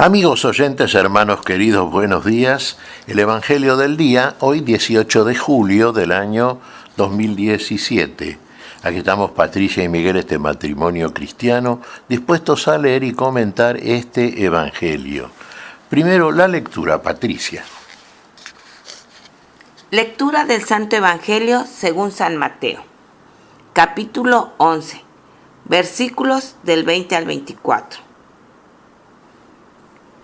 Amigos oyentes, hermanos queridos, buenos días. El Evangelio del día, hoy 18 de julio del año 2017. Aquí estamos Patricia y Miguel, este matrimonio cristiano, dispuestos a leer y comentar este Evangelio. Primero, la lectura, Patricia. Lectura del Santo Evangelio según San Mateo, capítulo 11, versículos del 20 al 24.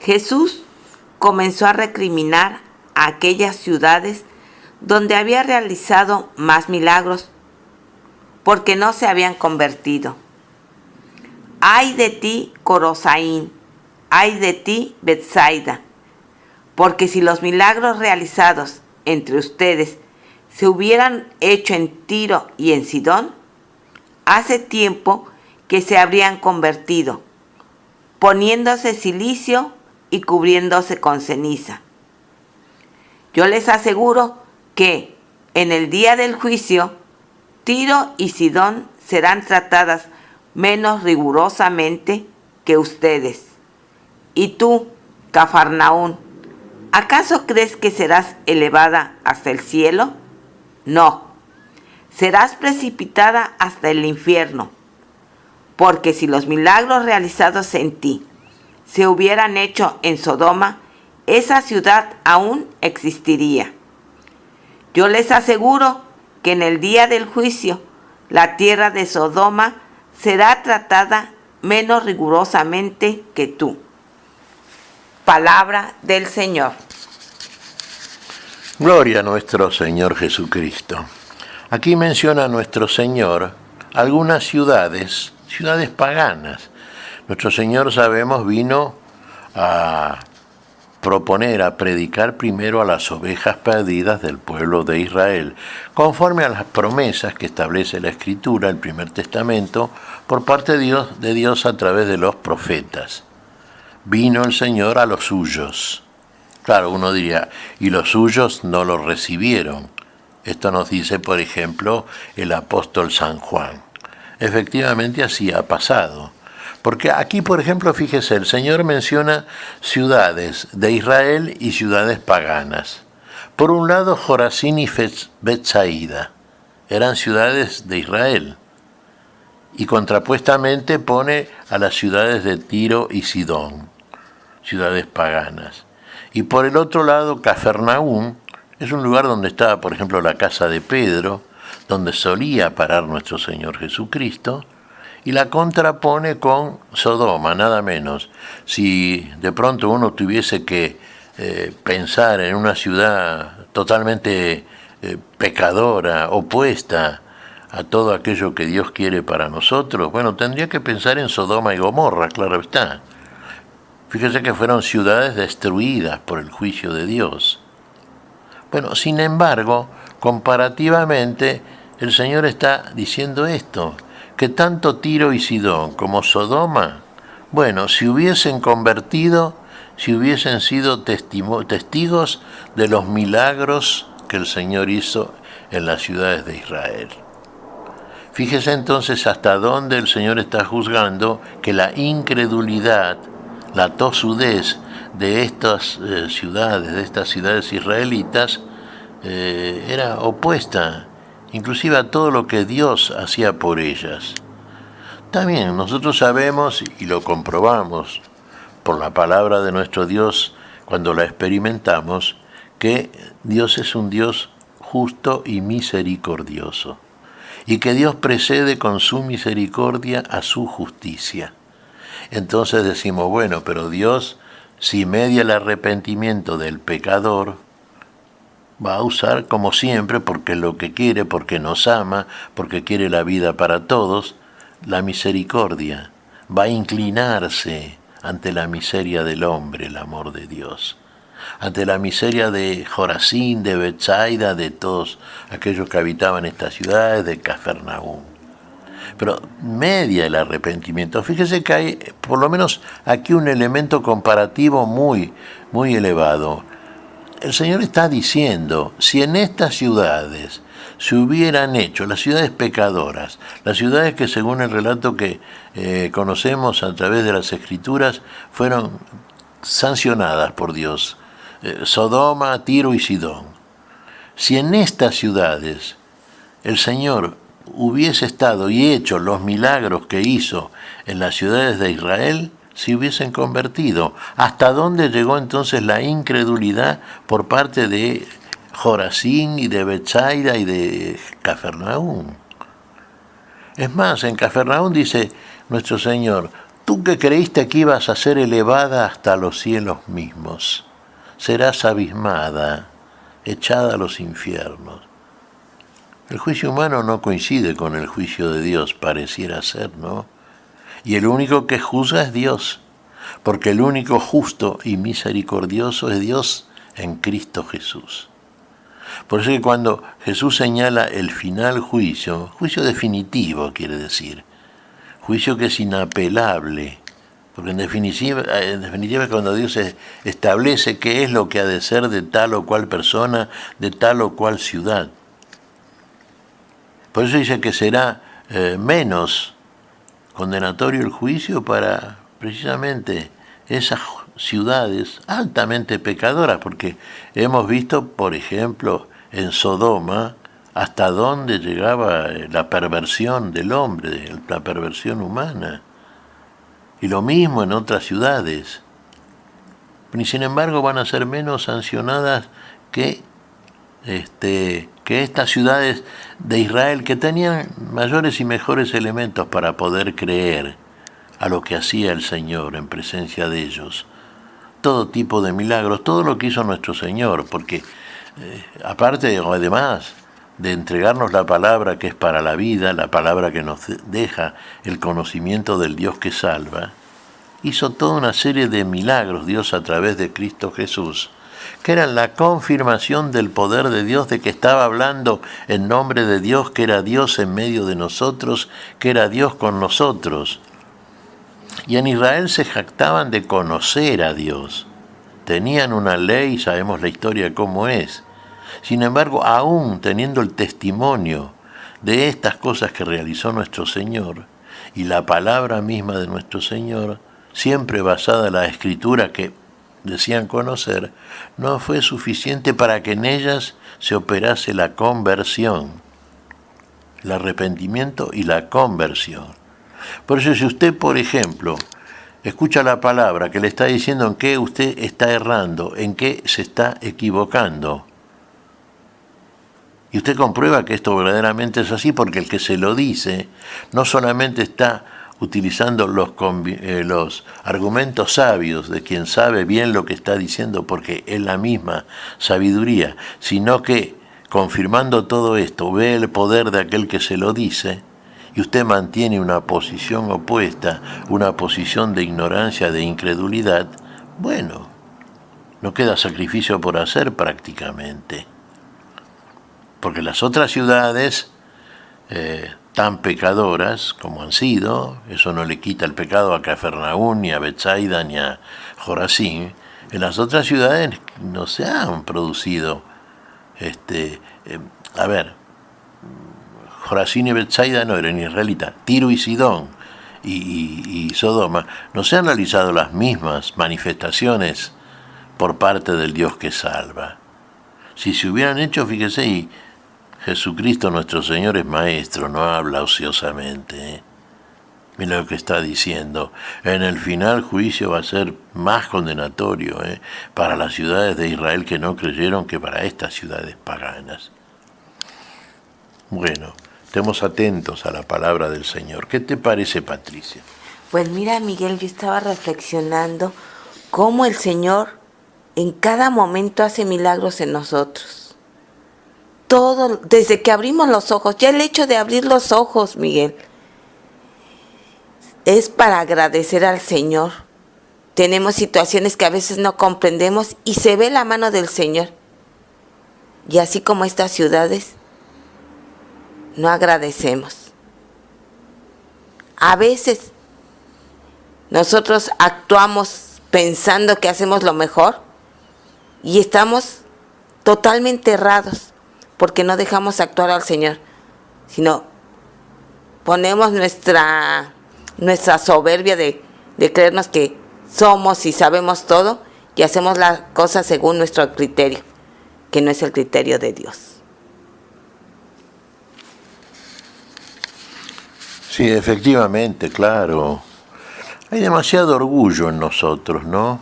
Jesús comenzó a recriminar a aquellas ciudades donde había realizado más milagros, porque no se habían convertido. ¡Ay de ti, Corosaín! ¡Ay de ti, Betsaida! Porque si los milagros realizados entre ustedes se hubieran hecho en Tiro y en Sidón, hace tiempo que se habrían convertido, poniéndose cilicio y cubriéndose con ceniza. Yo les aseguro que en el día del juicio, Tiro y Sidón serán tratadas menos rigurosamente que ustedes. Y tú, Cafarnaún, ¿acaso crees que serás elevada hasta el cielo? No, serás precipitada hasta el infierno, porque si los milagros realizados en ti se hubieran hecho en Sodoma, esa ciudad aún existiría. Yo les aseguro que en el día del juicio, la tierra de Sodoma será tratada menos rigurosamente que tú. Palabra del Señor. Gloria a nuestro Señor Jesucristo. Aquí menciona nuestro Señor algunas ciudades paganas. Nuestro Señor, sabemos, vino a proponer, a predicar primero a las ovejas perdidas del pueblo de Israel, conforme a las promesas que establece la Escritura, el Primer Testamento, por parte de Dios a través de los profetas. Vino el Señor a los suyos. Claro, uno diría, y los suyos no lo recibieron. Esto nos dice, por ejemplo, el apóstol San Juan. Efectivamente, así ha pasado. Porque aquí, por ejemplo, fíjese, el Señor menciona ciudades de Israel y ciudades paganas. Por un lado, Jorazín y Betsaida eran ciudades de Israel. Y contrapuestamente pone a las ciudades de Tiro y Sidón, ciudades paganas. Y por el otro lado, Cafarnaún es un lugar donde estaba, por ejemplo, la casa de Pedro, donde solía parar nuestro Señor Jesucristo, y la contrapone con Sodoma, nada menos. Si de pronto uno tuviese que pensar en una ciudad totalmente pecadora, opuesta a todo aquello que Dios quiere para nosotros, bueno, tendría que pensar en Sodoma y Gomorra, claro está. Fíjese que fueron ciudades destruidas por el juicio de Dios. Bueno, sin embargo, comparativamente, el Señor está diciendo esto, que tanto Tiro y Sidón como Sodoma, bueno, si hubiesen convertido, si hubiesen sido testigos de los milagros que el Señor hizo en las ciudades de Israel. Fíjese entonces hasta dónde el Señor está juzgando que la incredulidad, la tosudez de estas ciudades israelitas, era opuesta inclusive a todo lo que Dios hacía por ellas. También nosotros sabemos y lo comprobamos por la palabra de nuestro Dios cuando la experimentamos, que Dios es un Dios justo y misericordioso, y que Dios precede con su misericordia a su justicia. Entonces decimos, bueno, pero Dios, si media el arrepentimiento del pecador, va a usar como siempre, porque es lo que quiere, porque nos ama, porque quiere la vida para todos, la misericordia. Va a inclinarse ante la miseria del hombre, el amor de Dios. Ante la miseria de Jorazín, de Betsaida, de todos aquellos que habitaban estas ciudades, de Cafarnaún. Pero media el arrepentimiento. Fíjese que hay, por lo menos aquí, un elemento comparativo muy, muy elevado. El Señor está diciendo, si en estas ciudades se hubieran hecho, las ciudades pecadoras, las ciudades que según el relato que conocemos a través de las Escrituras, fueron sancionadas por Dios, Sodoma, Tiro y Sidón. Si en estas ciudades el Señor hubiese estado y hecho los milagros que hizo en las ciudades de Israel, se hubiesen convertido. ¿Hasta dónde llegó entonces la incredulidad por parte de Jorazín y de Betsaida y de Cafarnaúm? Es más, en Cafarnaúm dice nuestro Señor: tú que creíste que ibas a ser elevada hasta los cielos mismos, serás abismada, echada a los infiernos. El juicio humano no coincide con el juicio de Dios, pareciera ser, ¿no? Y el único que juzga es Dios, porque el único justo y misericordioso es Dios en Cristo Jesús. Por eso que cuando Jesús señala el final juicio, juicio definitivo quiere decir, juicio que es inapelable, porque en definitiva cuando Dios establece qué es lo que ha de ser de tal o cual persona, de tal o cual ciudad. Por eso dice que será menos condenatorio el juicio para precisamente esas ciudades altamente pecadoras, porque hemos visto, por ejemplo, en Sodoma, hasta dónde llegaba la perversión del hombre, la perversión humana. Y lo mismo en otras ciudades. Y sin embargo van a ser menos sancionadas que estas ciudades de Israel, que tenían mayores y mejores elementos para poder creer a lo que hacía el Señor en presencia de ellos. Todo tipo de milagros, todo lo que hizo nuestro Señor, porque aparte o además de entregarnos la palabra que es para la vida, la palabra que nos deja el conocimiento del Dios que salva, hizo toda una serie de milagros Dios a través de Cristo Jesús, que eran la confirmación del poder de Dios, de que estaba hablando en nombre de Dios, que era Dios en medio de nosotros, que era Dios con nosotros. Y en Israel se jactaban de conocer a Dios. Tenían una ley, sabemos la historia cómo es. Sin embargo, aún teniendo el testimonio de estas cosas que realizó nuestro Señor y la palabra misma de nuestro Señor, siempre basada en la Escritura que decían conocer, no fue suficiente para que en ellas se operase la conversión, el arrepentimiento y la conversión. Por eso si usted, por ejemplo, escucha la palabra que le está diciendo en qué usted está errando, en qué se está equivocando, y usted comprueba que esto verdaderamente es así, porque el que se lo dice no solamente está utilizando los argumentos sabios de quien sabe bien lo que está diciendo, porque es la misma sabiduría, sino que, confirmando todo esto, ve el poder de aquel que se lo dice, y usted mantiene una posición opuesta, una posición de ignorancia, de incredulidad, bueno, no queda sacrificio por hacer prácticamente. Porque las otras ciudades tan pecadoras como han sido, eso no le quita el pecado a Cafarnaúm, ni a Betsaida, ni a Jorazín, en las otras ciudades no se han producido, Jorazín y Betsaida no eran israelitas, Tiro y Sidón y Sodoma no se han realizado las mismas manifestaciones por parte del Dios que salva. Si se hubieran hecho, fíjese, y Jesucristo nuestro Señor es maestro, no habla ociosamente. Mira lo que está diciendo. En el final juicio va a ser más condenatorio para las ciudades de Israel que no creyeron que para estas ciudades paganas. Bueno, estemos atentos a la palabra del Señor. ¿Qué te parece, Patricia? Pues mira, Miguel, yo estaba reflexionando cómo el Señor en cada momento hace milagros en nosotros. Todo, desde que abrimos los ojos, ya el hecho de abrir los ojos, Miguel, es para agradecer al Señor. Tenemos situaciones que a veces no comprendemos y se ve la mano del Señor. Y así como estas ciudades, no agradecemos. A veces nosotros actuamos pensando que hacemos lo mejor y estamos totalmente errados, porque no dejamos actuar al Señor, sino ponemos nuestra soberbia de creernos que somos y sabemos todo y hacemos las cosas según nuestro criterio, que no es el criterio de Dios. Sí, efectivamente, claro. Hay demasiado orgullo en nosotros, ¿no?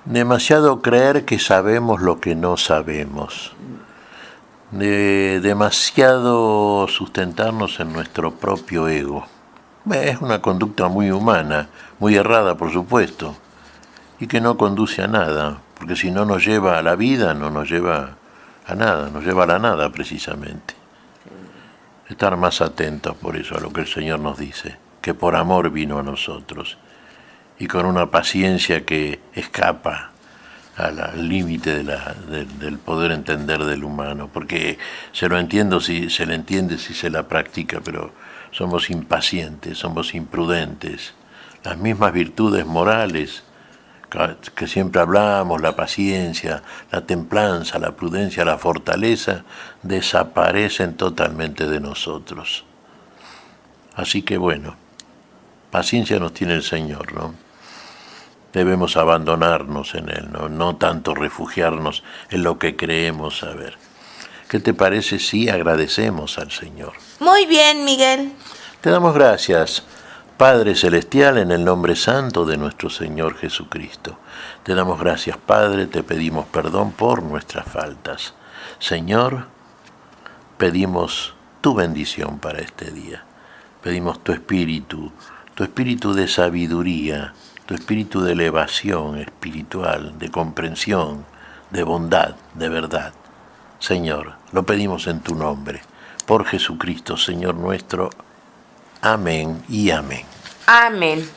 Demasiado creer que sabemos lo que no sabemos. Demasiado sustentarnos en nuestro propio ego. Es una conducta muy humana, muy errada, por supuesto, y que no conduce a nada, porque si no nos lleva a la vida, no nos lleva a nada, nos lleva a la nada precisamente. Estar más atentos por eso a lo que el Señor nos dice, que por amor vino a nosotros, y con una paciencia que escapa al límite del poder entender del humano, porque se le entiende si se la practica, pero somos impacientes, somos imprudentes. Las mismas virtudes morales que siempre hablamos, la paciencia, la templanza, la prudencia, la fortaleza, desaparecen totalmente de nosotros. Así que bueno, paciencia nos tiene el Señor, ¿no? Debemos abandonarnos en Él, no tanto refugiarnos en lo que creemos saber. ¿Qué te parece si agradecemos al Señor? Muy bien, Miguel. Te damos gracias, Padre Celestial, en el nombre santo de nuestro Señor Jesucristo. Te damos gracias, Padre, te pedimos perdón por nuestras faltas. Señor, pedimos tu bendición para este día. Pedimos tu espíritu de sabiduría, tu espíritu de elevación espiritual, de comprensión, de bondad, de verdad. Señor, lo pedimos en tu nombre, por Jesucristo, Señor nuestro. Amén y amén. Amén.